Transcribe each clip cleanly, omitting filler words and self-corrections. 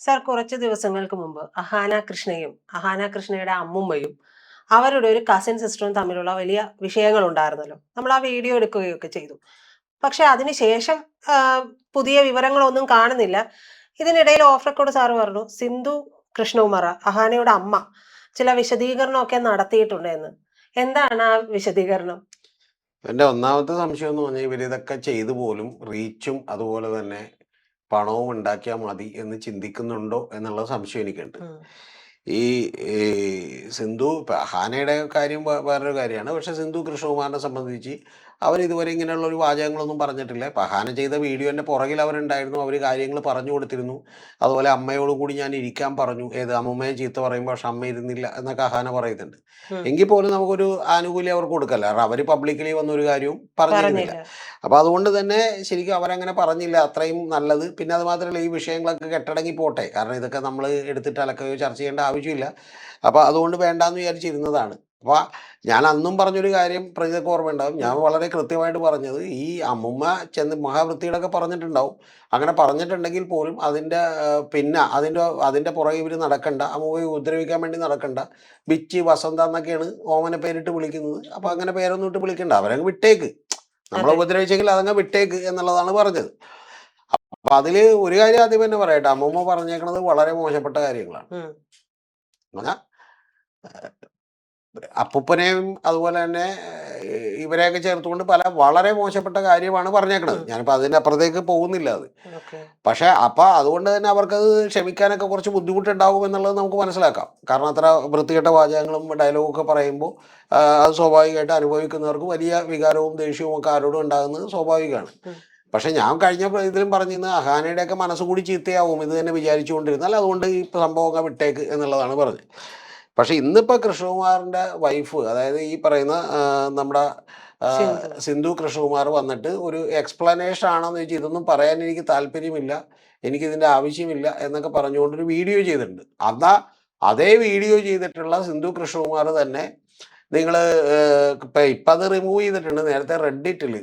Sir, കുറച്ച് ദിവസങ്ങൾക്ക് മുമ്പ് അഹാന കൃഷ്ണയും അഹാന കൃഷ്ണയുടെ അമ്മുമ്മയും അവരുടെ ഒരു കസിൻ സിസ്റ്ററും തമ്മിലുള്ള വലിയ വിഷയങ്ങൾ ഉണ്ടായിരുന്നല്ലോ. നമ്മൾ ആ വീഡിയോ എടുക്കുകയൊക്കെ ചെയ്തു. പക്ഷെ അതിനുശേഷം ആ, പുതിയ വിവരങ്ങളൊന്നും കാണുന്നില്ല. ഇതിനിടയിൽ ഓഫ് റെക്കോർഡ് സാറ് പറഞ്ഞു സിന്ധു കൃഷ്ണകുമാർ അഹാനയുടെ അമ്മ ചില വിശദീകരണമൊക്കെ നടത്തിയിട്ടുണ്ട് എന്ന്. എന്താണ് ആ വിശദീകരണം? എൻ്റെ ഒന്നാമത്തെ സംശയം എന്ന് പറഞ്ഞാൽ ഇവരിതൊക്കെ ചെയ്തു പോലും റീച്ചും അതുപോലെ തന്നെ പണവും ഉണ്ടാക്കിയാൽ മതി എന്ന് ചിന്തിക്കുന്നുണ്ടോ എന്നുള്ള സംശയം എനിക്കുണ്ട്. ഉം. ഈ ഈ സിന്ധു ഹാനയുടെ കാര്യം വേറൊരു കാര്യമാണ്. പക്ഷെ സിന്ധു കൃഷ്ണകുമാറിനെ സംബന്ധിച്ച് അവരിതുവരെ ഇങ്ങനെയുള്ള ഒരു വാചകങ്ങളൊന്നും പറഞ്ഞിട്ടില്ല. ഇപ്പം ഹാന ചെയ്ത വീഡിയോൻ്റെ പുറകിൽ അവരുണ്ടായിരുന്നു, അവർ കാര്യങ്ങൾ പറഞ്ഞു കൊടുത്തിരുന്നു. അതുപോലെ അമ്മയോടും കൂടി ഞാൻ ഇരിക്കാൻ പറഞ്ഞു, അമ്മൂമ്മയെ ചീത്ത പറയുമ്പോൾ പക്ഷെ അമ്മ ഇരുന്നില്ല എന്നൊക്കെ ഹാന പറയുന്നുണ്ട്. എങ്കിൽ പോലും നമുക്കൊരു ആനുകൂല്യം അവർക്ക് കൊടുക്കല്ല, കാരണം അവർ പബ്ലിക്കലി വന്നൊരു കാര്യവും പറഞ്ഞിരുന്നില്ല. അപ്പോൾ അതുകൊണ്ട് തന്നെ ശരിക്കും അവരങ്ങനെ പറഞ്ഞില്ല, അത്രയും നല്ലത്. പിന്നെ അത് മാത്രമല്ല, ഈ വിഷയങ്ങളൊക്കെ കെട്ടടങ്ങി പോട്ടെ, കാരണം ഇതൊക്കെ നമ്മൾ എടുത്തിട്ട് അലക്കുകയോ ചർച്ച ചെയ്യേണ്ട ആവശ്യമില്ല. അപ്പോൾ അതുകൊണ്ട് വേണ്ടാന്ന് വിചാരിച്ചിരുന്നതാണ്. അപ്പോൾ ഞാൻ അന്നും പറഞ്ഞൊരു കാര്യം പ്രജിതക്ക് ഓർമ്മയുണ്ടാവും. ഞാൻ വളരെ കൃത്യമായിട്ട് പറഞ്ഞത്, ഈ അമ്മുമ്മ ചെന്ന് മഹാവൃത്തിയുടെയൊക്കെ പറഞ്ഞിട്ടുണ്ടാവും. അങ്ങനെ പറഞ്ഞിട്ടുണ്ടെങ്കിൽ പോലും അതിൻ്റെ പിന്നെ അതിൻ്റെ പുറകെ ഇവർ നടക്കണ്ട, അമ്മുമ്മയെ ഉപദ്രവിക്കാൻ വേണ്ടി നടക്കണ്ട. ബിച്ചി, വസന്ത എന്നൊക്കെയാണ് ഓമന പേരിട്ട് വിളിക്കുന്നത്. അപ്പോൾ അങ്ങനെ പേരൊന്നും ഇട്ട് വിളിക്കണ്ട, അവരങ്ങ് വിട്ടേക്ക്. നമ്മളെ ഉപദ്രവിച്ചെങ്കിൽ അതങ്ങ് വിട്ടേക്ക് എന്നുള്ളതാണ് പറഞ്ഞത്. അപ്പൊ അതില് ഒരു കാര്യം ആദ്യം തന്നെ പറയട്ടെ, അമ്മൂമ്മ പറഞ്ഞേക്കണത് വളരെ മോശപ്പെട്ട കാര്യങ്ങളാണ്. എന്നാ അപ്പൂപ്പനെയും അതുപോലെ തന്നെ ഇവരെയൊക്കെ ചേർത്തുകൊണ്ട് വളരെ മോശപ്പെട്ട കാര്യമാണ് പറഞ്ഞേക്കണത്. ഞാനിപ്പോൾ അതിൻ്റെ അപ്പുറത്തേക്ക് പോകുന്നില്ല അത്. പക്ഷെ അപ്പം അതുകൊണ്ട് തന്നെ അവർക്കത് ക്ഷമിക്കാനൊക്കെ കുറച്ച് ബുദ്ധിമുട്ടുണ്ടാവും എന്നുള്ളത് നമുക്ക് മനസ്സിലാക്കാം. കാരണം അത്ര വൃത്തികെട്ട വാചകങ്ങളും ഡയലോഗും ഒക്കെ പറയുമ്പോൾ അത് സ്വാഭാവികമായിട്ട് അനുഭവിക്കുന്നവർക്ക് വലിയ വികാരവും ദേഷ്യവും ഒക്കെ ആരോടും ഉണ്ടാകുന്നത് സ്വാഭാവികമാണ്. പക്ഷെ ഞാൻ കഴിഞ്ഞ ഇതിലും പറഞ്ഞിരുന്ന അഹാനയുടെയൊക്കെ മനസ്സുകൂടി ചീത്തയാവും ഇത് തന്നെ വിചാരിച്ചുകൊണ്ടിരുന്നാൽ, അതുകൊണ്ട് ഈ സംഭവമൊക്കെ വിട്ടേക്ക് എന്നുള്ളതാണ് പറഞ്ഞത്. പക്ഷെ ഇന്നിപ്പോൾ കൃഷ്ണകുമാറിൻ്റെ വൈഫ്, അതായത് ഈ പറയുന്ന നമ്മുടെ സിന്ധു കൃഷ്ണകുമാർ വന്നിട്ട് ഒരു എക്സ്പ്ലനേഷൻ ആണെന്ന് ചോദിച്ചാൽ ഇതൊന്നും പറയാൻ എനിക്ക് താല്പര്യമില്ല, എനിക്കിതിൻ്റെ ആവശ്യമില്ല എന്നൊക്കെ പറഞ്ഞുകൊണ്ടൊരു വീഡിയോ ചെയ്തിട്ടുണ്ട്. അതേ വീഡിയോ ചെയ്തിട്ടുള്ള സിന്ധു കൃഷ്ണകുമാർ തന്നെ നിങ്ങൾ ഇപ്പം അത് റിമൂവ് ചെയ്തിട്ടുണ്ട്. നേരത്തെ റെഡിറ്റിൽ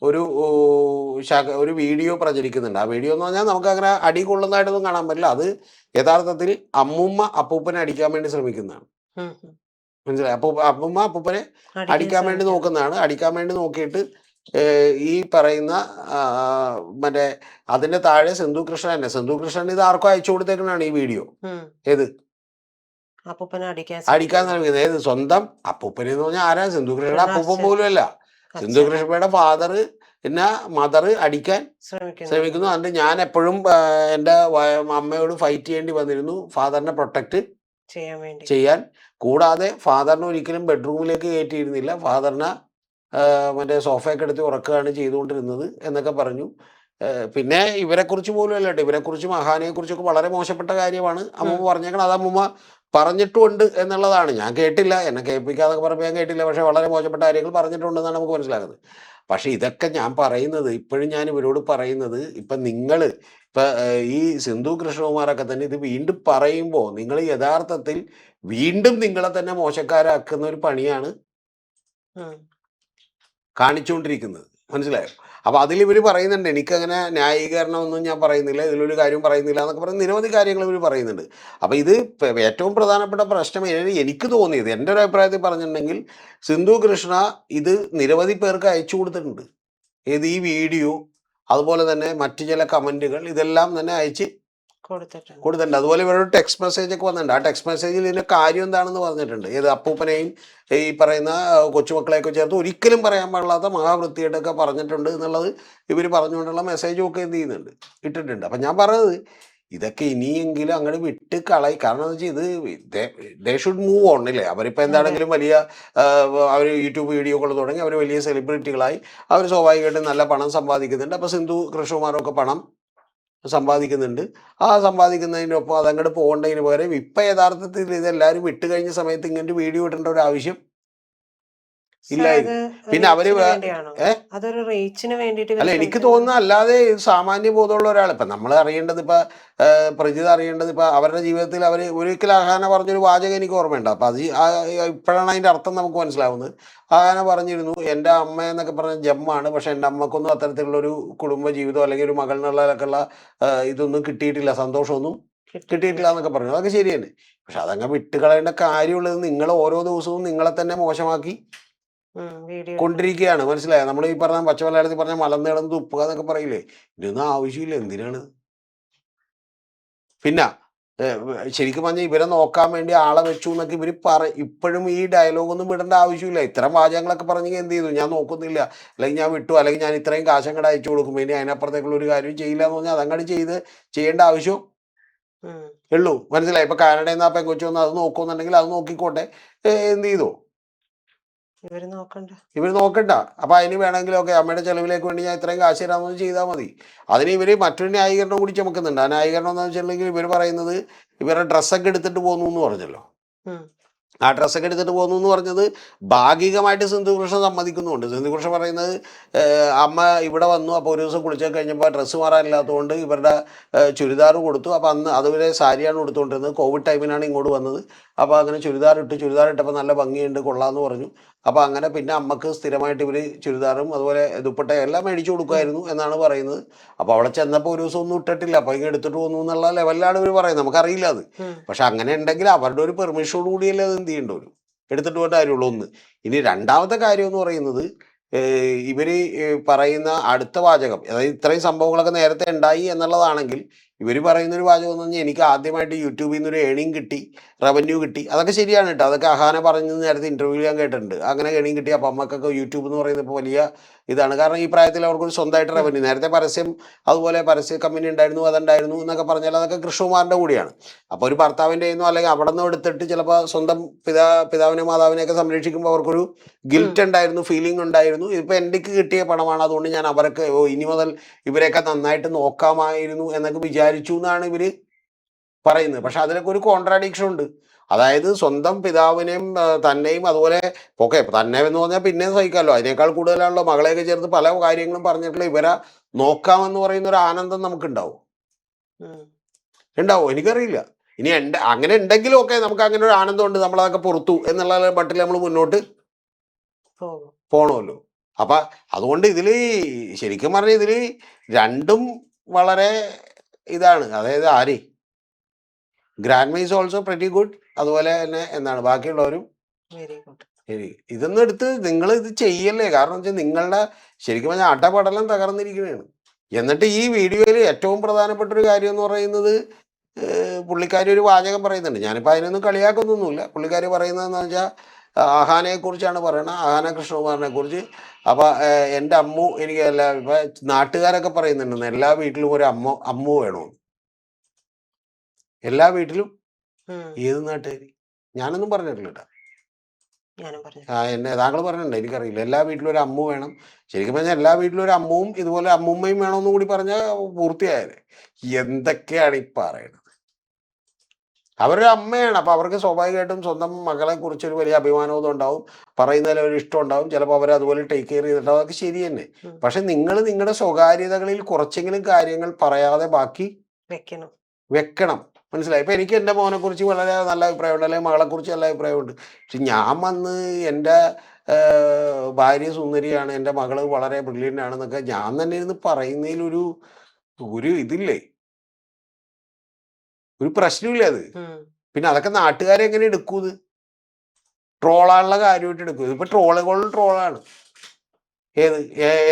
ഒരു വീഡിയോ പ്രചരിക്കുന്നുണ്ട്. ആ വീഡിയോ എന്ന് പറഞ്ഞാൽ നമുക്ക് അങ്ങനെ അടി കൊള്ളുന്നതായിട്ടൊന്നും കാണാൻ പറ്റില്ല. അത് യഥാർത്ഥത്തിൽ അമ്മുമ്മ അപ്പൂപ്പനെ അടിക്കാൻ വേണ്ടി ശ്രമിക്കുന്നതാണ്. മനസ്സിലായി? അമ്മുമ്മ അപ്പൂപ്പനെ അടിക്കാൻ വേണ്ടി നോക്കുന്നതാണ്. അടിക്കാൻ വേണ്ടി നോക്കിയിട്ട് ഈ പറയുന്ന മറ്റേ അതിന്റെ താഴെ സിന്ധു കൃഷ്ണൻ തന്നെ, സിന്ധു കൃഷ്ണൻ ഇത് ആർക്കും അയച്ചു കൊടുത്തേക്കുന്നതാണ് ഈ വീഡിയോ. ഏത് അടിക്കാൻ ശ്രമിക്കുന്നത്? ഏത് സ്വന്തം അപ്പൂപ്പനെ എന്ന് പറഞ്ഞാൽ ആരാ? സിന്ധു കൃഷ്ണയുടെ അപ്പൂപ്പൻ പോലും അല്ല. സിന്ധു കൃഷ്ണയുടെ ഫാദർ പിന്നെ മദർ അടിക്കാൻ ശ്രമിക്കുന്നു. അതുകൊണ്ട് ഞാൻ എപ്പോഴും എൻ്റെ അമ്മയോട് ഫൈറ്റ് ചെയ്യേണ്ടി വന്നിരുന്നു ഫാദറിനെ പ്രൊട്ടക്റ്റ് ചെയ്യാൻ. കൂടാതെ ഫാദറിനെ ഒരിക്കലും ബെഡ്റൂമിലേക്ക് കയറ്റിയിരുന്നില്ല, ഫാദറിനെ മറ്റേ സോഫയൊക്കെ എടുത്ത് ഉറക്കുകയാണ് ചെയ്തുകൊണ്ടിരുന്നത് എന്നൊക്കെ പറഞ്ഞു. പിന്നെ ഇവരെക്കുറിച്ച് പോലും അല്ല കേട്ടോ, ഇവരെക്കുറിച്ചും അഹാനയെക്കുറിച്ചൊക്കെ വളരെ മോശപ്പെട്ട കാര്യമാണ് അമ്മൂമ്മ പറഞ്ഞേക്കണം. അത് അമ്മൂമ്മ പറഞ്ഞിട്ടുണ്ട് എന്നുള്ളതാണ്. ഞാൻ കേട്ടില്ല, എന്നെ കേൾപ്പിക്കാതൊക്കെ പറയുമ്പോൾ ഞാൻ കേട്ടില്ല. പക്ഷെ വളരെ മോശപ്പെട്ട കാര്യങ്ങൾ പറഞ്ഞിട്ടുണ്ടെന്നാണ് നമുക്ക് മനസ്സിലാകുന്നത്. പക്ഷെ ഇതൊക്കെ ഞാൻ പറയുന്നത്, ഇപ്പോഴും ഞാൻ ഇവരോട് പറയുന്നത്, ഇപ്പം നിങ്ങൾ ഈ സിന്ധു കൃഷ്ണകുമാരൊക്കെ തന്നെ ഇത് വീണ്ടും പറയുമ്പോൾ നിങ്ങൾ യഥാർത്ഥത്തിൽ വീണ്ടും നിങ്ങളെ തന്നെ മോശക്കാരാക്കുന്ന ഒരു പണിയാണ് കാണിച്ചുകൊണ്ടിരിക്കുന്നത്. മനസ്സിലായോ? അപ്പൊ അതിൽ ഇവർ പറയുന്നുണ്ട്, എനിക്കങ്ങനെ ന്യായീകരണമൊന്നും ഞാൻ പറയുന്നില്ല, ഇതിലൊരു കാര്യം പറയുന്നില്ല എന്നൊക്കെ പറഞ്ഞ് നിരവധി കാര്യങ്ങൾ ഇവർ പറയുന്നുണ്ട്. അപ്പൊ ഇത് ഏറ്റവും പ്രധാനപ്പെട്ട പ്രശ്നം എനിക്ക് തോന്നിയത്, എൻ്റെ ഒരു അഭിപ്രായത്തിൽ പറഞ്ഞിട്ടുണ്ടെങ്കിൽ, സിന്ധു കൃഷ്ണ ഇത് നിരവധി പേർക്ക് അയച്ചു കൊടുത്തിട്ടുണ്ട്. ഈ വീഡിയോ അതുപോലെ തന്നെ മറ്റു ചില കമന്റുകൾ ഇതെല്ലാം തന്നെ അയച്ച് കൊടുത്തിട്ടുണ്ട്. അതുപോലെ ഇവരുടെ ടെക്സ്റ്റ് മെസ്സേജ് ഒക്കെ വന്നിട്ടുണ്ട്. ആ ടെക്സ്റ്റ് മെസ്സേജിൽ ഇതിന്റെ കാര്യം എന്താണെന്ന് പറഞ്ഞിട്ടുണ്ട്. അപ്പൂപ്പനെയും ഈ പറയുന്ന കൊച്ചുമക്കളെയൊക്കെ ചേർത്ത് ഒരിക്കലും പറയാൻ പാടില്ലാത്ത മഹാവൃത്തിയായിട്ടൊക്കെ പറഞ്ഞിട്ടുണ്ട് എന്നുള്ളത് ഇവർ പറഞ്ഞുകൊണ്ടുള്ള മെസ്സേജും ഒക്കെ എന്ത് ചെയ്യുന്നുണ്ട്, ഇട്ടിട്ടുണ്ട്. അപ്പം ഞാൻ പറഞ്ഞത്, ഇതൊക്കെ ഇനിയെങ്കിലും അങ്ങോട്ട് വിട്ട് കളയി. കാരണം എന്ന് വെച്ചാൽ ദേ ഷുഡ് മൂവ് ഓൺ ഇല്ലേ. അവരിപ്പോൾ എന്താണെങ്കിലും വലിയ അവർ യൂട്യൂബ് വീഡിയോകൾ തുടങ്ങി, അവർ വലിയ സെലിബ്രിറ്റികളായി, അവർ സ്വാഭാവികമായിട്ടും നല്ല പണം സമ്പാദിക്കുന്നുണ്ട്. അപ്പോൾ സിന്ധു കൃഷ്ണകുമാറൊക്കെ പണം സമ്പാദിക്കുന്നുണ്ട്. ആ സമ്പാദിക്കുന്നതിനൊപ്പം അതങ്ങോട്ട് പോകേണ്ടതിന് പകരം ഇപ്പം യഥാർത്ഥത്തിൽ ഇതെല്ലാവരും വിട്ട് കഴിഞ്ഞ സമയത്ത് ഇങ്ങനത്തെ വീഡിയോ ഇടേണ്ട ഒരു ആവശ്യം ഇല്ലായിരുന്നു. പിന്നെ അവര് അല്ല, എനിക്ക് തോന്നുന്ന അല്ലാതെ സാമാന്യ ബോധമുള്ള ഒരാൾ, ഇപ്പം നമ്മൾ അറിയേണ്ടത്, ഇപ്പം പ്രജിത അറിയേണ്ടത്, ഇപ്പം അവരുടെ ജീവിതത്തിൽ അവർ ഒരിക്കലും അഹാന പറഞ്ഞൊരു വാചകം എനിക്ക് ഓർമ്മയുണ്ട്. അപ്പം അത് ഇപ്പോഴാണ് അതിൻ്റെ അർത്ഥം നമുക്ക് മനസ്സിലാവുന്നത്. അഹാന പറഞ്ഞിരുന്നു, എൻ്റെ അമ്മ എന്നൊക്കെ പറഞ്ഞ ജമ്മാണ്, പക്ഷെ എൻ്റെ അമ്മക്കൊന്നും അത്തരത്തിലുള്ളൊരു കുടുംബ ജീവിതം അല്ലെങ്കിൽ ഒരു മകളിനുള്ളതൊക്കെയുള്ള ഇതൊന്നും കിട്ടിയിട്ടില്ല, സന്തോഷമൊന്നും കിട്ടിയിട്ടില്ല എന്നൊക്കെ പറഞ്ഞു. അതൊക്കെ ശരി തന്നെ. പക്ഷെ അതങ്ങ് വിട്ടുകളയേണ്ട കാര്യമുള്ളത് നിങ്ങൾ ഓരോ ദിവസവും നിങ്ങളെ തന്നെ മോശമാക്കി വീഡിയോ കൊണ്ടിരിക്കുകയാണ്. മനസ്സിലായോ? നമ്മൾ ഈ പറഞ്ഞ പച്ചമലയാളത്തിൽ പറഞ്ഞ മലന്ന് കിടന്ന് തുപ്പുക എന്നൊക്കെ പറയില്ലേ, ഇതൊന്നും ആവശ്യമില്ല. എന്തിനാണ്? പിന്നെ ശരിക്കും പറഞ്ഞാൽ ഇവരെ നോക്കാൻ വേണ്ടി ആളെ വെച്ചു എന്നൊക്കെ ഇവർ ഇപ്പോഴും ഈ ഡയലോഗൊന്നും വിടേണ്ട ആവശ്യമില്ല. ഇത്തരം വാചകങ്ങളൊക്കെ പറഞ്ഞെങ്കിൽ എന്ത് ചെയ്തു? ഞാൻ നോക്കുന്നില്ല, അല്ലെങ്കിൽ ഞാൻ വിട്ടു, അല്ലെങ്കിൽ ഞാൻ ഇത്രയും കാശം കൂടെ അയച്ചു കൊടുക്കും, ഇനി അതിനപ്പുറത്തേക്കുള്ള ഒരു കാര്യം ചെയ്യില്ല എന്ന് പറഞ്ഞാൽ അതങ്ങോട്ട് ചെയ്യേണ്ട ആവശ്യം ഉള്ളൂ. മനസ്സിലായി? ഇപ്പൊ കാനഡയിൽ നിന്ന് ആ പെങ്കൊച്ചു വന്ന് അത് നോക്കുന്നുണ്ടെങ്കിൽ അത് നോക്കിക്കോട്ടെ. എന്ത് ചെയ്തു? ഇവർ നോക്കണ്ട. അപ്പൊ അതിന് വേണമെങ്കിലൊക്കെ അമ്മയുടെ ചെലവിലേക്ക് വേണ്ടി ഞാൻ ഇത്രയും കാശ് തരാമെന്ന് ചെയ്താൽ മതി. അതിന് ഇവര് മറ്റൊരു ന്യായീകരണം കൂടി ചുമക്കുന്നുണ്ട്. ആ ന്യായീകരണം എന്ന് വെച്ചിട്ടുണ്ടെങ്കിൽ ഇവർ പറയുന്നത് ഇവരുടെ ഡ്രസ്സൊക്കെ എടുത്തിട്ട് പോന്നു എന്ന് പറഞ്ഞല്ലോ. ആ ഡ്രസ്സൊക്കെ എടുത്തിട്ട് പോകുന്നു എന്ന് പറഞ്ഞത് ഭാഗികമായിട്ട് സിന്ധുകൃഷ്ണ സമ്മതിക്കുന്നുണ്ട്. സിന്ധുകൃഷ്ണ പറയുന്നത് അമ്മ ഇവിടെ വന്നു, അപ്പോൾ ഒരു ദിവസം കുളിച്ചൊക്കെ കഴിഞ്ഞപ്പോൾ ഡ്രസ്സ് മാറാനില്ലാത്തതുകൊണ്ട് ഇവരുടെ ചുരിദാർ കൊടുത്തു. അപ്പോൾ അന്ന് അതുവരെ സാരിയാണ് കൊടുത്തുകൊണ്ടിരുന്നത്. കോവിഡ് ടൈമിനാണ് ഇങ്ങോട്ട് വന്നത്. അപ്പോൾ അങ്ങനെ ചുരിദാർ ഇട്ടപ്പോൾ നല്ല ഭംഗിയുണ്ട്, കൊള്ളാമെന്ന് പറഞ്ഞു. അപ്പോൾ അങ്ങനെ പിന്നെ അമ്മക്ക് സ്ഥിരമായിട്ട് ഇവർ ചുരിദാറും അതുപോലെ ദുപ്പട്ട എല്ലാം മേടിച്ചു കൊടുക്കുമായിരുന്നു എന്നാണ് പറയുന്നത്. അപ്പോൾ അവിടെ ചെന്നപ്പോൾ ഒരു ദിവസം ഒന്നും ഇട്ടിട്ടില്ല, അപ്പോൾ ഇങ്ങനെ എടുത്തിട്ട് പോന്നു എന്നുള്ള ലെവലിലാണ് ഇവർ പറയുന്നത്. നമുക്കറിയില്ല അത്. പക്ഷെ അങ്ങനെ ഉണ്ടെങ്കിൽ അവരുടെ ഒരു പെർമിഷനോട് കൂടിയല്ലേ അത് എന്ത് ചെയ്യേണ്ടി വരും, എടുത്തിട്ട് പോകേണ്ട കാര്യമുള്ളൂ. ഒന്ന്. ഇനി രണ്ടാമത്തെ കാര്യം എന്ന് പറയുന്നത് ഇവര് പറയുന്ന അടുത്ത വാചകം, അതായത് ഇത്രയും സംഭവങ്ങളൊക്കെ നേരത്തെ ഉണ്ടായി എന്നുള്ളതാണെങ്കിൽ ഇവർ പറയുന്നൊരു വാചകം എന്ന് പറഞ്ഞാൽ എനിക്ക് ആദ്യമായിട്ട് യൂട്യൂബിൽ നിന്നൊരു ഏണിങ് കിട്ടി, റവന്യൂ കിട്ടി. അതൊക്കെ ശരിയാണ് കേട്ടോ. അതൊക്കെ അഹാന പറഞ്ഞത് നേരത്തെ ഇന്റർവ്യൂ ഞാൻ കേട്ടിട്ടുണ്ട്. അങ്ങനെ ഏണിങ് കിട്ടി. അപ്പം അമ്മക്കൊക്കെ യൂട്യൂബ് എന്ന് പറയുന്നത് ഇപ്പോൾ വലിയ ഇതാണ്. കാരണം ഈ പ്രായത്തിൽ അവർക്കൊരു സ്വന്തമായിട്ട് റവന്യൂ, നേരത്തെ പരസ്യം അതുപോലെ പരസ്യ കമ്പനി ഉണ്ടായിരുന്നു, അതുണ്ടായിരുന്നു എന്നൊക്കെ പറഞ്ഞാൽ അതൊക്കെ കൃഷ്ണകുമാറിൻ്റെ കൂടിയാണ്. അപ്പോൾ ഒരു ഭർത്താവിൻ്റെ ആയിരുന്നു, അല്ലെങ്കിൽ അവിടെ നിന്ന് എടുത്തിട്ട് ചിലപ്പോൾ സ്വന്തം പിതാവിനെ മാതാവിനെയൊക്കെ സംരക്ഷിക്കുമ്പോൾ അവർക്കൊരു ഗിൽറ്റ് ഉണ്ടായിരുന്നു, ഫീലിംഗ് ഉണ്ടായിരുന്നു. ഇതിപ്പോൾ എനിക്ക് കിട്ടിയ പണമാണ്, അതുകൊണ്ട് ഞാൻ അവരൊക്കെ ഇനി മുതൽ ഇവരെയൊക്കെ നന്നായിട്ട് നോക്കാമായിരുന്നു എന്നൊക്കെ വിചാരിച്ചു എന്നാണ് ഇവർ പറയുന്നത്. പക്ഷെ അതിലൊക്കെ ഒരു കോൺട്രാഡിക്ഷൻ ഉണ്ട്. അതായത് സ്വന്തം പിതാവിനെയും തന്നെയും അതുപോലെ ഓക്കെ തന്നെ എന്ന് പറഞ്ഞാൽ പിന്നെ സഹിക്കാമല്ലോ, അതിനേക്കാൾ കൂടുതലാണല്ലോ മകളെയൊക്കെ ചേർത്ത് പല കാര്യങ്ങളും പറഞ്ഞിട്ടുള്ള ഇവരെ നോക്കാമെന്ന് പറയുന്ന ഒരു ആനന്ദം നമുക്കുണ്ടാവും. എനിക്കറിയില്ല. ഇനി അങ്ങനെ ഉണ്ടെങ്കിലും ഒക്കെ നമുക്ക് അങ്ങനെ ഒരു ആനന്ദം ഉണ്ട്, നമ്മളതൊക്കെ പുറത്തു എന്നുള്ള മട്ടിൽ നമ്മൾ മുന്നോട്ട് പോകണമല്ലോ. അപ്പൊ അതുകൊണ്ട് ഇതില് ശരിക്കും പറഞ്ഞ ഇതില് രണ്ടും വളരെ ഇതാണ്. അതായത് grand mice also pretty good, അതുപോലെ തന്നെ എന്താണ് ബാക്കിയുള്ളവരും ശരി. ഇതൊന്നും എടുത്ത് നിങ്ങൾ ഇത് ചെയ്യല്ലേ. കാരണം വെച്ചാൽ നിങ്ങളുടെ ശരിക്കും പറഞ്ഞാൽ അടപടലം തകർന്നിരിക്കുകയാണ്. എന്നിട്ട് ഈ വീഡിയോയിൽ ഏറ്റവും പ്രധാനപ്പെട്ട ഒരു കാര്യം എന്ന് പറയുന്നത് പുള്ളിക്കാരി ഒരു വാചകം പറയുന്നുണ്ട്. ഞാനിപ്പോൾ അതിനൊന്നും കളിയാക്കൊന്നുമില്ല. പുള്ളിക്കാരി പറയുന്നതെന്ന് വെച്ചാൽ അഹാനയെ കുറിച്ചാണ് പറയുന്നത്, അഹാന കൃഷ്ണകുമാറിനെ കുറിച്ച്. അപ്പൊ എൻ്റെ അമ്മു എനിക്ക് ഇപ്പൊ നാട്ടുകാരൊക്കെ പറയുന്നുണ്ട് എല്ലാ വീട്ടിലും ഒരു അമ്മു വേണമെന്ന്. എല്ലാ വീട്ടിലും. ഏത് നാട്ടുകാർ? ഞാനൊന്നും പറഞ്ഞിട്ടില്ല കേട്ടോ. താങ്കൾ പറഞ്ഞിട്ടുണ്ട്, എനിക്കറിയില്ല. എല്ലാ വീട്ടിലും ഒരു അമ്മു വേണം. ശരിക്കും പറഞ്ഞാൽ എല്ലാ വീട്ടിലും ഒരു അമ്മുവും ഇതുപോലെ അമ്മുമ്മയും വേണമെന്നും കൂടി പറഞ്ഞാൽ പൂർത്തിയായത്. എന്തൊക്കെയാണ് ഈ പറയുന്നത്? അവരൊരു അമ്മയാണ്. അപ്പൊ അവർക്ക് സ്വാഭാവികമായിട്ടും സ്വന്തം മകളെ കുറിച്ചൊരു വലിയ അഭിമാനബോധം ഉണ്ടാവും, പറയുന്നതിൽ ഒരു ഇഷ്ടം ഉണ്ടാവും. ചിലപ്പോൾ അവർ അതുപോലെ ടേക്ക് കെയർ ചെയ്തിട്ടുണ്ടാവും. അതൊക്കെ ശരി തന്നെ. പക്ഷെ നിങ്ങൾ നിങ്ങളുടെ സ്വകാര്യതകളിൽ കുറച്ചെങ്കിലും കാര്യങ്ങൾ പറയാതെ ബാക്കി വെക്കണം. മനസ്സിലായി? ഇപ്പൊ എനിക്ക് എൻ്റെ മോനെ കുറിച്ച് വളരെ നല്ല അഭിപ്രായമുണ്ട്, അല്ലെങ്കിൽ മകളെ കുറിച്ച് നല്ല അഭിപ്രായമുണ്ട്. പക്ഷെ ഞാൻ വന്ന് എൻ്റെ ഭാര്യ സുന്ദരിയാണ്, എൻ്റെ മകള് വളരെ ബ്രില്യൻ്റ് ആണെന്നൊക്കെ ഞാൻ തന്നെ ഇരുന്ന് പറയുന്നതിലൊരു ഇതില്ലേ, ഒരു പ്രശ്നമില്ല അത്. പിന്നെ അതൊക്കെ നാട്ടുകാരെ എങ്ങനെ എടുക്കൂത്? ട്രോളാനുള്ള കാര്യമായിട്ട് എടുക്കും. ഇപ്പൊ ട്രോളാണ്.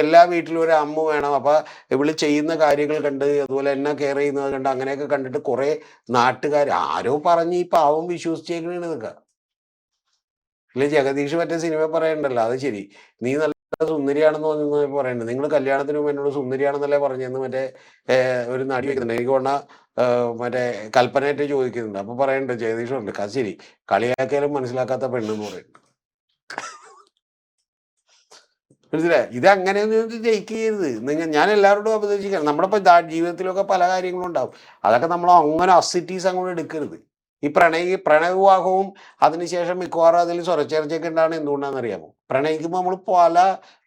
എല്ലാ വീട്ടിലും ഒരു അമ്മ വേണം. അപ്പൊ ഇവള് ചെയ്യുന്ന കാര്യങ്ങൾ കണ്ട് അതുപോലെ എന്നെ കെയർ ചെയ്യുന്നത് കണ്ട് അങ്ങനെയൊക്കെ കണ്ടിട്ട് കുറെ നാട്ടുകാർ ആരോ പറഞ്ഞ് ഈ പാവം വിശ്വസിച്ചേക്കണേണ് ഇതൊക്കെ. ഇല്ല, ജഗദീഷ് മറ്റേ സിനിമ പറയണ്ടല്ലോ, അത് ശരി, നീ നല്ല സുന്ദരിയാണെന്ന് പറയുന്നത്, നിങ്ങൾ കല്യാണത്തിന് മുമ്പ് എന്നോട് സുന്ദരിയാണെന്നല്ലേ പറഞ്ഞെന്ന് മറ്റേ ഒരു നടി വെക്കുന്നുണ്ട്. എനിക്ക് തോന്നുന്ന മറ്റേ കൽപ്പനയായിട്ട് ചോദിക്കുന്നുണ്ട്. അപ്പൊ പറയണ്ട് ജഗദീഷ് ഉണ്ട്, അത് ശരി, കളിയാക്കിയാലും മനസ്സിലാക്കാത്ത പെണ്ണെന്ന് പറയുന്നുണ്ട്. മനസ്സിലായി? ഇത് അങ്ങനെയൊന്നും ജയിക്കരുത്. ഞാൻ എല്ലാവരോടും ഉപദേശിക്കണം. നമ്മുടെ ഇപ്പൊ ജീവിതത്തിലൊക്കെ പല കാര്യങ്ങളും ഉണ്ടാവും. അതൊക്കെ നമ്മൾ അങ്ങനെ അസിറ്റീസ് അങ്ങോട്ട് എടുക്കരുത്. ഈ പ്രണയവിവാഹവും അതിനുശേഷം മിക്കവാറും അതിൽ സ്വരച്ചേർച്ചയൊക്കെ ഉണ്ടാണ്. എന്തുകൊണ്ടാണെന്ന് അറിയാമോ? പ്രണയിക്കുമ്പോൾ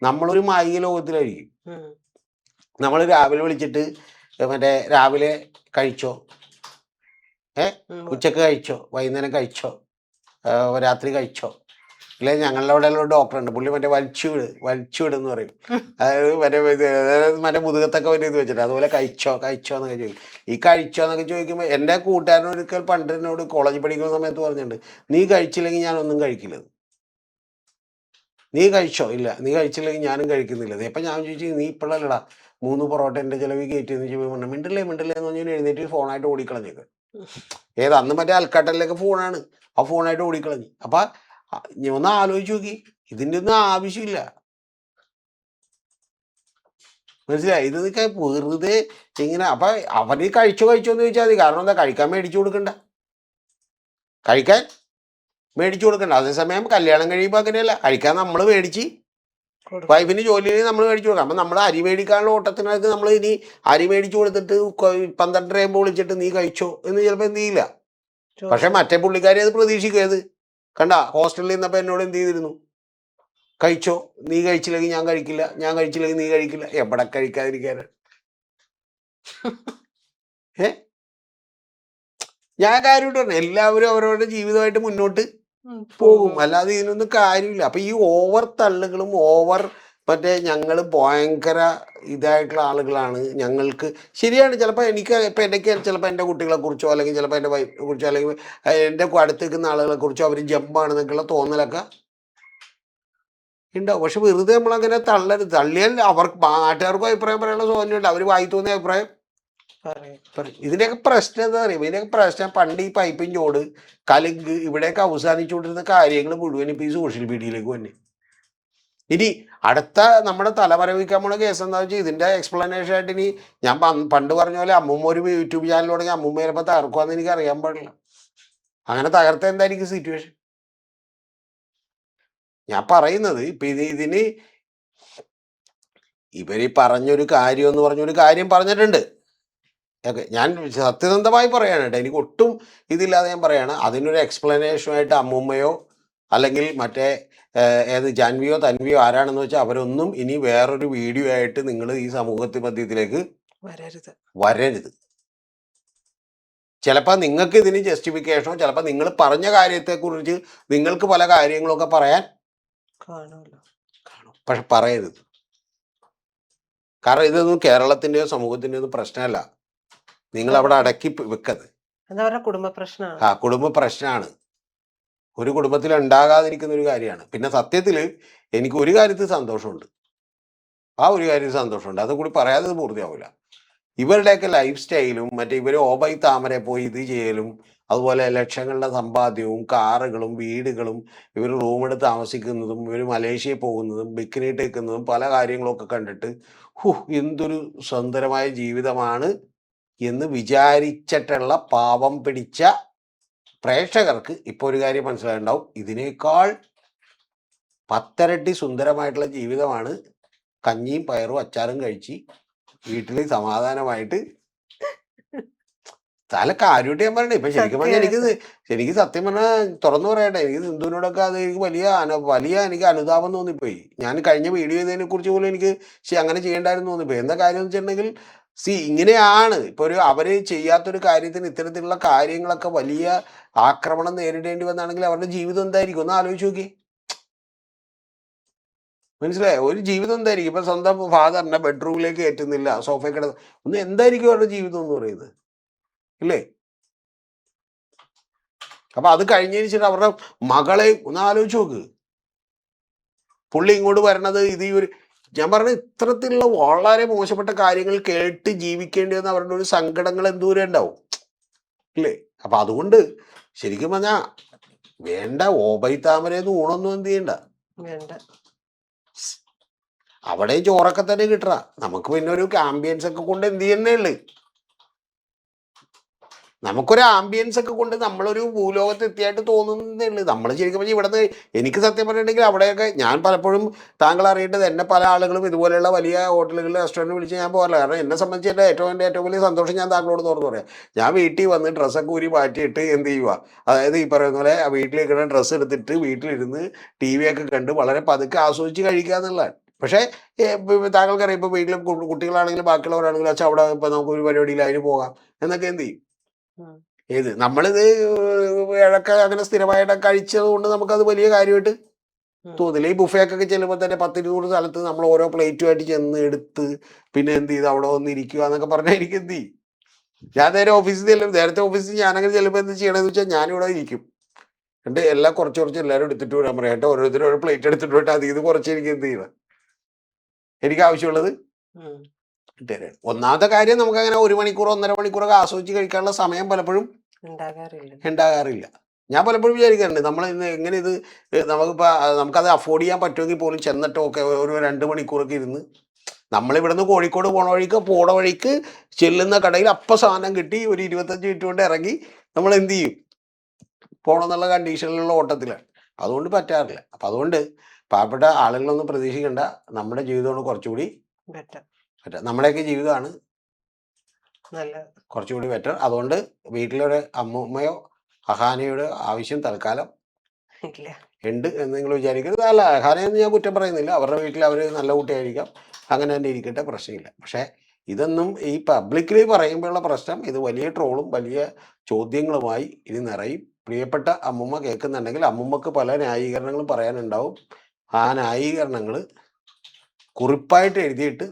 നമ്മളൊരു മായിക ലോകത്തിലായിരിക്കും. നമ്മൾ രാവിലെ വിളിച്ചിട്ട് മറ്റേ രാവിലെ കഴിച്ചോ, ഉച്ചക്ക് കഴിച്ചോ, വൈകുന്നേരം കഴിച്ചോ, രാത്രി കഴിച്ചോ, അല്ലെ ഞങ്ങളുടെ അവിടെ ഒരു ഡോക്ടറുണ്ട്, പുള്ളി മറ്റേ വലിച്ചുവിട് എന്ന് പറയും. അതായത് മറ്റേ മുതുകത്തൊക്കെ ഒരു ഇത് വെച്ചിട്ട് അതുപോലെ കഴിച്ചോ എന്നൊക്കെ ചോദിക്കും. ഈ കഴിച്ചോ എന്നൊക്കെ ചോദിക്കുമ്പോൾ എൻ്റെ കൂട്ടുകാരനൊരിക്കൽ പണ്ട് എന്നോട് കോളേജിൽ പഠിക്കുന്ന സമയത്ത് പറഞ്ഞിട്ടുണ്ട്, നീ കഴിച്ചില്ലെങ്കിൽ ഞാനൊന്നും കഴിക്കില്ല. നീ കഴിച്ചോ? ഇല്ല. നീ കഴിച്ചില്ലെങ്കിൽ ഞാനും കഴിക്കുന്നില്ല. അപ്പം ഞാൻ ചോദിച്ചു, നീ ഇപ്പോഴല്ലടാ 3 പൊറോട്ട എൻ്റെ ചിലവ് കയറ്റിയെന്ന് ചോദിച്ചു. മിണ്ടില്ലേ എന്ന് പറഞ്ഞാൽ എഴുന്നേറ്റ് ഫോണായിട്ട് ഓടിക്കളഞ്ഞേക്ക്. അന്ന് മറ്റേ അൽക്കാട്ടലിലേക്ക് ഫോണാണ്, ആ ഫോണായിട്ട് ഓടിക്കളഞ്ഞു. അപ്പം ഒന്ന് ആലോചിച്ച് നോക്കി, ഇതിൻ്റെ ഒന്നും ആവശ്യമില്ല. മനസ്സിലായി? ഇതൊക്കെ വെറുതെ ഇങ്ങനെ. അപ്പം അവന് കഴിച്ചോ എന്ന് ചോദിച്ചാൽ മതി. കാരണം എന്താ, കഴിക്കാൻ മേടിച്ചു കൊടുക്കണ്ട. അതേസമയം കല്യാണം കഴിയുമ്പോൾ അങ്ങനെയല്ല, കഴിക്കാൻ നമ്മൾ മേടിച്ച് വൈഫിന് ജോലി നമ്മൾ മേടിച്ചു കൊടുക്കാം. അപ്പം നമ്മൾ അരി മേടിക്കാനുള്ള ഓട്ടത്തിനകത്ത് നമ്മൾ ഇനി അരി മേടിച്ചു കൊടുത്തിട്ട് 12 ആകുമ്പോൾ വിളിച്ചിട്ട് നീ കഴിച്ചോ എന്ന് ചിലപ്പോൾ എന്ത് ചെയ്യില്ല. പക്ഷെ മറ്റേ പുള്ളിക്കാരി അത് പ്രതീക്ഷിക്കരുത്. കണ്ട, ഹോസ്റ്റലിൽ നിന്നപ്പോൾ എന്നോട് എന്ത് ചെയ്തിരുന്നു, കഴിച്ചോ, നീ കഴിച്ചില്ലെങ്കിൽ ഞാൻ കഴിക്കില്ല, ഞാൻ കഴിച്ചില്ലെങ്കിൽ നീ കഴിക്കില്ല. എവിടെ കഴിക്കാതിരിക്കാനാണ്? ഞാൻ കാര്യമായിട്ട് പറഞ്ഞു, എല്ലാവരും അവരവരുടെ ജീവിതമായിട്ട് മുന്നോട്ട് പോകും, അല്ലാതെ ഇതിനൊന്നും കാര്യമില്ല. അപ്പൊ ഈ ഓവർ തള്ളുകളും മറ്റേ ഞങ്ങൾ ഭയങ്കര ഇതായിട്ടുള്ള ആളുകളാണ്. ഞങ്ങൾക്ക് ശരിയാണ്, ചിലപ്പോൾ എനിക്ക് ചിലപ്പോൾ എൻ്റെ കുട്ടികളെ കുറിച്ചോ അല്ലെങ്കിൽ ചിലപ്പോൾ എൻ്റെ വൈഫിനെ കുറിച്ചോ അല്ലെങ്കിൽ എൻ്റെ അടുത്ത് നിൽക്കുന്ന ആളുകളെ കുറിച്ചോ അവർ ജമ്പാണെന്നൊക്കെയുള്ള തോന്നലൊക്കെ ഉണ്ടാവും. പക്ഷെ വെറുതെ നമ്മളങ്ങനെ തള്ളിയാൽ അവർക്ക് നാട്ടുകാർക്കും അഭിപ്രായം പറയാനുള്ള സ്വാതന്ത്ര്യമുണ്ട്. അവർ വായി തോന്നിയ അഭിപ്രായം പറയും. ഇതിൻ്റെയൊക്കെ പ്രശ്നം എന്താ പറയുക, ഇതിൻ്റെയൊക്കെ പ്രശ്നം പണ്ട് ഈ പൈപ്പിൻ ചോട് കലുങ്ക് ഇവിടെയൊക്കെ അവസാനിച്ചുകൊണ്ടിരുന്ന കാര്യങ്ങൾ മുഴുവൻ ഇപ്പം ഈ സോഷ്യൽ മീഡിയയിലേക്ക് തന്നെ. ഇനി അടുത്ത നമ്മുടെ തലമുറ വയ്ക്കാൻ പോണ കേസ് എന്താ വെച്ചാൽ ഇതിൻ്റെ എക്സ്പ്ലനേഷൻ ആയിട്ട് ഇനി ഞാൻ പണ്ട് പറഞ്ഞ പോലെ അമ്മൂമ്മ ഒരു യൂട്യൂബ് ചാനൽ തുടങ്ങി അമ്മൂമ്മ ചിലപ്പോൾ തകർക്കുവാന്ന് എനിക്ക് അറിയാൻ പാടില്ല. അങ്ങനെ തകർത്ത എന്തായിരിക്കും സിറ്റുവേഷൻ? ഞാൻ പറയുന്നത് ഇപ്പം ഇതിന് ഇവർ പറഞ്ഞൊരു കാര്യം എന്ന് പറഞ്ഞൊരു കാര്യം പറഞ്ഞിട്ടുണ്ട്. ഓക്കെ, ഞാൻ സത്യസന്ധമായി പറയാണ് കേട്ടോ, എനിക്ക് ഒട്ടും ഇതില്ലാതെ ഞാൻ പറയാണ്. അതിനൊരു എക്സ്പ്ലനേഷനായിട്ട് അമ്മൂമ്മയോ അല്ലെങ്കിൽ മറ്റേ ജാൻവിയോ തൻവിയോ ആരാണെന്ന് വെച്ചാൽ അവരൊന്നും ഇനി വേറൊരു വീഡിയോ ആയിട്ട് നിങ്ങൾ ഈ സമൂഹത്തിൽ മധ്യത്തിലേക്ക് വരരുത്. ചിലപ്പോൾ നിങ്ങൾക്ക് ഇതിന് ജസ്റ്റിഫിക്കേഷനോ ചിലപ്പോൾ നിങ്ങൾ പറഞ്ഞ കാര്യത്തെക്കുറിച്ച് നിങ്ങൾക്ക് പല കാര്യങ്ങളൊക്കെ പറയാൻ കാണും, പക്ഷെ പറയരുത്. കാരണം ഇതൊന്നും കേരളത്തിൻ്റെയോ സമൂഹത്തിൻ്റെയോ ഒന്നും പ്രശ്നമല്ല. നിങ്ങൾ അവിടെ അടക്കി വെക്കത് കുടുംബ പ്രശ്നമാണ്. ഒരു കുടുംബത്തിൽ ഉണ്ടാകാതിരിക്കുന്ന ഒരു കാര്യമാണ്. പിന്നെ സത്യത്തിൽ എനിക്ക് ഒരു കാര്യത്തിൽ സന്തോഷമുണ്ട്, ഒരു കാര്യത്തിൽ സന്തോഷമുണ്ട്, അതും കൂടി പറയാതെ പൂർത്തിയാവില്ല. ഇവരുടെയൊക്കെ ലൈഫ് സ്റ്റൈലും മറ്റേ ഇവർ ഓബൈ താമരെ പോയി ഇത് ചെയ്യലും അതുപോലെ ലക്ഷങ്ങളുടെ സമ്പാദ്യവും കാറുകളും വീടുകളും ഇവർ റൂമെടുത്ത് താമസിക്കുന്നതും ഇവർ മലേഷ്യയിൽ പോകുന്നതും ബിക്കിനി ടേക്കുന്നതും പല കാര്യങ്ങളൊക്കെ കണ്ടിട്ട് എന്തൊരു സുന്ദരമായ ജീവിതമാണ് എന്ന് വിചാരിച്ചിട്ടുള്ള പാവം പിടിച്ച പ്രേക്ഷകർക്ക് ഇപ്പോൾ ഒരു കാര്യം മനസ്സിലായിട്ടുണ്ടാവും, ഇതിനേക്കാൾ 10 ഇരട്ടി സുന്ദരമായിട്ടുള്ള ജീവിതമാണ് കഞ്ഞിയും പയറും അച്ചാറും കഴിച്ച് വീട്ടിൽ സമാധാനമായിട്ട്. തല കാര്യമായിട്ട് ഞാൻ പറയണേ. ഇപ്പൊ ശരിക്കും പറഞ്ഞാൽ എനിക്ക് സത്യം പറഞ്ഞാൽ തുറന്നു പറയട്ടെ, എനിക്ക് സിന്ധുവിനോടൊക്കെ അത് എനിക്ക് വലിയ എനിക്ക് അനുതാപം തോന്നിപ്പോയി. ഞാൻ കഴിഞ്ഞ വീഡിയോ ചെയ്തതിനെ കുറിച്ച് പോലും എനിക്ക് അങ്ങനെ ചെയ്യേണ്ടായിരുന്നു തോന്നിപ്പോയി. എന്താ കാര്യം എന്ന് വെച്ചിട്ടുണ്ടെങ്കിൽ ഇങ്ങനെയാണ് ഇപ്പൊ അവര് ചെയ്യാത്തൊരു കാര്യത്തിന് ഇത്തരത്തിലുള്ള കാര്യങ്ങളൊക്കെ വലിയ ആക്രമണം നേരിടേണ്ടി വന്നാണെങ്കിൽ അവരുടെ ജീവിതം എന്തായിരിക്കും ഒന്ന് ആലോചിച്ച് നോക്കി. മനസ്സിലായോ? ഒരു ജീവിതം എന്തായിരിക്കും? ഇപ്പൊ സ്വന്തം ഫാദറിനെ ബെഡ്റൂമിലേക്ക് കയറ്റുന്നില്ല, സോഫയിൽ കിടന്ന് ഒന്ന് എന്തായിരിക്കും അവരുടെ ജീവിതം എന്ന് പറയുന്നത്, ഇല്ലേ? അപ്പൊ അത് കഴിഞ്ഞതിന് ശേഷം അവരുടെ മകളെ ഒന്ന് ആലോചിച്ച് നോക്ക്. പുള്ളി ഇങ്ങോട്ട് വരണത് ഇത് ഞാൻ പറഞ്ഞ ഇത്തരത്തിലുള്ള വളരെ മോശപ്പെട്ട കാര്യങ്ങൾ കേട്ട് ജീവിക്കേണ്ടി വന്ന അവരുടെ ഒരു സങ്കടങ്ങൾ എന്തോരം ഉണ്ടാവും, ഇല്ലേ? അപ്പൊ അതുകൊണ്ട് ശരിക്കും പറഞ്ഞാ വേണ്ട, ഓബൈ താമരേന്ന് ഊണൊന്നും എന്ത് ചെയ്യണ്ട, അവിടെ ചോറൊക്കെ തന്നെ കിട്ടറ. നമുക്ക് പിന്നെ ഒരു ആംബിയൻസ് ഒക്കെ കൊണ്ട് എന്ത് ചെയ്യുന്നേ ഉള്ളു, നമുക്കൊരു ആംബിയൻസ് ഒക്കെ കൊണ്ട് നമ്മളൊരു ഭൂലോകത്ത് എത്തിയായിട്ട് തോന്നുന്നതേ ഉള്ളു. നമ്മൾ ശരിക്കും പറഞ്ഞാൽ ഇവിടുന്ന് എനിക്ക് സത്യം പറഞ്ഞിട്ടുണ്ടെങ്കിൽ അവിടെയൊക്കെ ഞാൻ പലപ്പോഴും താങ്കൾ അറിയേണ്ടത് എന്നെ പല ആളുകളും ഇതുപോലെയുള്ള വലിയ ഹോട്ടലുകളിൽ റെസ്റ്റോറൻറ്റ് വിളിച്ച് ഞാൻ പോകാറില്ല. കാരണം എന്നെ സംബന്ധിച്ച് എൻ്റെ ഏറ്റവും വലിയ സന്തോഷം ഞാൻ താങ്കളോട് തുറന്നു പറയാം. ഞാൻ വീട്ടിൽ വന്ന് ഡ്രസ്സൊക്കെ ഊരി മാറ്റിയിട്ട് എന്ത് ചെയ്യുക, അതായത് ഈ പറയുന്ന പോലെ വീട്ടിലേക്ക് ഡ്രസ്സ് എടുത്തിട്ട് വീട്ടിലിരുന്ന് ടി വി ഒക്കെ കണ്ട് വളരെ പതുക്കെ ആസ്വദിച്ച് കഴിക്കുക എന്നുള്ളതാണ്. പക്ഷേ താങ്കൾക്കറിയാം, ഇപ്പോൾ വീട്ടിൽ കുട്ടികളാണെങ്കിലും ബാക്കിയുള്ളവരാണെങ്കിലും അച്ഛൻ അവിടെ ഇപ്പം നമുക്ക് ഒരു പരിപാടിയിൽ അതിന് പോകാം എന്നൊക്കെ എന്ത് ചെയ്യും. നമ്മളിത് ഇഴക്ക അങ്ങനെ സ്ഥിരമായിട്ട് കഴിച്ചത് കൊണ്ട് നമുക്കത് വലിയ കാര്യമായിട്ട് തോന്നില്ല. ഈ ബുഫേക്കൊക്കെ ചെല്ലുമ്പോൾ തന്നെ 10-20 സ്ഥലത്ത് നമ്മൾ ഓരോ പ്ലേറ്റുമായിട്ട് ചെന്ന് എടുത്ത് പിന്നെ എന്ത് ചെയ്ത് അവിടെ വന്ന് ഇരിക്കുക എന്നൊക്കെ പറഞ്ഞാൽ എനിക്ക് എന്ത് ചെയ്യും? ഞാൻ നേരെ ഓഫീസിൽ ചെല്ലും. നേരത്തെ ഓഫീസിൽ ഞാനങ്ങനെ ചെല്ലുമ്പോൾ എന്ത് ചെയ്യണമെന്ന് വെച്ചാൽ ഞാനിവിടെ ഇരിക്കും. എന്നിട്ട് എല്ലാം കുറച്ച് എല്ലാവരും എടുത്തിട്ട് വരാൻ പറയാം. ഏട്ടാ ഓരോരുത്തരും ഓരോ പ്ലേറ്റ് എടുത്തിട്ട് പോയിട്ട് അതിൽ നിന്ന് കുറച്ച് എനിക്ക് എന്ത് ചെയ്യണം, എനിക്ക് ആവശ്യമുള്ളത് ഇട്ടുതരാം. ഒന്നാമത്തെ കാര്യം നമുക്ക് അങ്ങനെ 1 മണിക്കൂറോ 1.5 മണിക്കൂറൊക്കെ ആസ്വദിച്ച് കഴിക്കാനുള്ള സമയം പലപ്പോഴും ഉണ്ടാകാറില്ല. ഞാൻ പലപ്പോഴും വിചാരിക്കാറുണ്ട് നമ്മൾ ഇന്ന് എങ്ങനെ ഇത് നമുക്കത് അഫോർഡ് ചെയ്യാൻ പറ്റുമെങ്കിൽ പോലും ചെന്നിട്ടൊക്കെ ഒരു 2 മണിക്കൂറൊക്കെ ഇരുന്ന് നമ്മളിവിടുന്ന് കോഴിക്കോട് പോണ വഴിക്ക് ചെല്ലുന്ന കടയിൽ അപ്പം സാധനം കിട്ടി ഒരു 25 മിനിറ്റ് കൊണ്ട് ഇറങ്ങി നമ്മൾ എന്ത് ചെയ്യും, പോകണമെന്നുള്ള കണ്ടീഷനിലുള്ള ഓട്ടത്തിലാണ്. അതുകൊണ്ട് പറ്റാറില്ല. അപ്പം അതുകൊണ്ട് പാവപ്പെട്ട ആളുകളൊന്നും പ്രതീക്ഷിക്കേണ്ട. നമ്മുടെ ജീവിതമാണ് കുറച്ചുകൂടി ബെറ്റർ. നമ്മുടെയൊക്കെ ജീവിതമാണ് കുറച്ചുകൂടി ബെറ്റർ. അതുകൊണ്ട് വീട്ടിലൊരു അമ്മൂമ്മയോ അഹാനയുടെ ആവശ്യം തൽക്കാലം ഉണ്ട് എന്ന് നിങ്ങൾ വിചാരിക്കരുത്. അല്ല, അഹാനയെന്ന് ഞാൻ കുറ്റം പറയുന്നില്ല. അവരുടെ വീട്ടിൽ അവർ നല്ല കുട്ടിയായിരിക്കാം, അങ്ങനെ തന്നെ ഇരിക്കട്ടെ, പ്രശ്നമില്ല. പക്ഷേ ഇതൊന്നും ഈ പബ്ലിക്കലി പറയുമ്പോഴുള്ള പ്രശ്നം, ഇത് വലിയ ട്രോളും വലിയ ചോദ്യങ്ങളുമായി ഇത് നിറയും. പ്രിയപ്പെട്ട അമ്മൂമ്മ കേൾക്കുന്നുണ്ടെങ്കിൽ അമ്മൂമ്മക്ക് പല ന്യായീകരണങ്ങളും പറയാനുണ്ടാവും. ആ ന്യായീകരണങ്ങൾ കുറിപ്പായിട്ട് എഴുതിയിട്ട്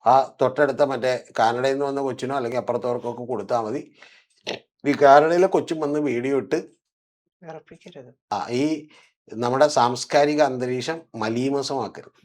ആ തൊട്ടടുത്ത മറ്റേ കാനഡയിൽ നിന്ന് വന്ന കൊച്ചിനോ അല്ലെങ്കിൽ അപ്പുറത്തവർക്കൊക്കെ കൊടുത്താൽ മതി. ഈ കാനഡയിലെ കൊച്ചും വന്ന് വീഡിയോ ഇട്ട് ഈ നമ്മുടെ സാംസ്കാരിക അന്തരീക്ഷം മലീമസമാക്കരുത്.